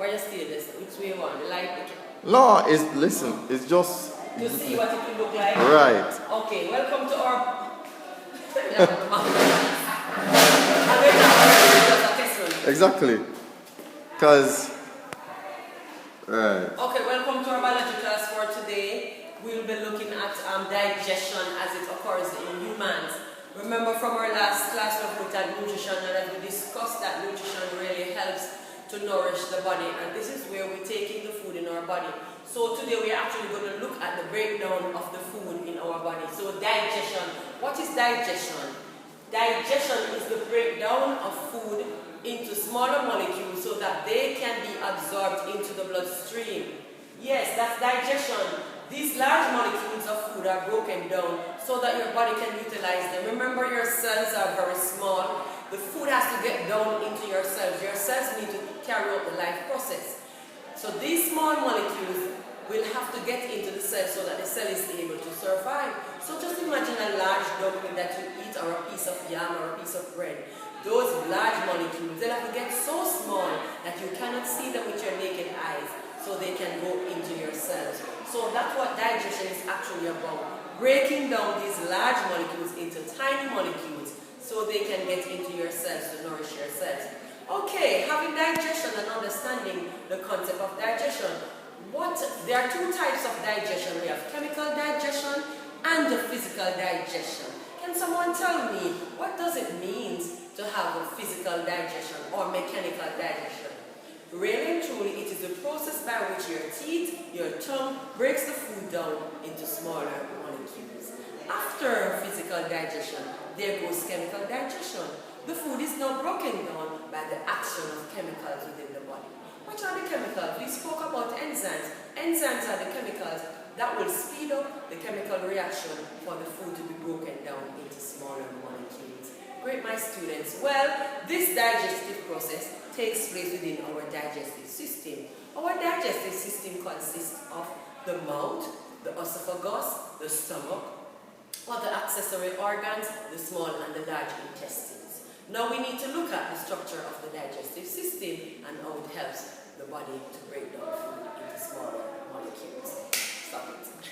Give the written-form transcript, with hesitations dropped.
Why you still this? Which way you want? The light picture? No, listen, it's just... To see what it will look like? Right. Okay, welcome to our... Exactly. Because... Right. Okay, welcome to our biology class for today. We'll be looking at digestion as it occurs in humans. Remember from our last class we looked at nutrition, and as we discussed that nutrition really helps to nourish the body, and this is where we take in the food in our body. So today we are actually going to look at the breakdown of the food in our body. So digestion. What is digestion? Digestion is the breakdown of food into smaller molecules so that they can be absorbed into the bloodstream. Yes, that's digestion. These large molecules of food are broken down so that your body can utilize them. Remember, your cells are very small. The food has to get down into your cells. Your cells need to carry out the life process. So these small molecules will have to get into the cell so that the cell is able to survive. So just imagine a large dumpling that you eat, or a piece of yam, or a piece of bread. Those large molecules, they'll have to get so small that you cannot see them with your naked eyes, so they can go into your cells. So that's what digestion is actually about. Breaking down these large molecules into tiny molecules so they can get into your cells to nourish your cells. Okay, having digestion and understanding the concept of digestion. There are two types of digestion. We have chemical digestion and the physical digestion. Can someone tell me what does it mean to have a physical digestion or mechanical digestion? Really and truly, it is the process by which your teeth, your tongue breaks the food down into smaller molecules. After physical digestion, there goes chemical digestion. The food is now broken down by the action of chemicals within the body. What are the chemicals? We spoke about enzymes. Enzymes are the chemicals that will speed up the chemical reaction for the food to be broken down into smaller molecules. Great, my students. Well, this digestive process takes place within our digestive system. Our digestive system consists of the mouth, the esophagus, the stomach, other accessory organs, the small and the large intestines. Now we need to look at the structure of the digestive system and how it helps the body to break down food into smaller molecules. Stop it.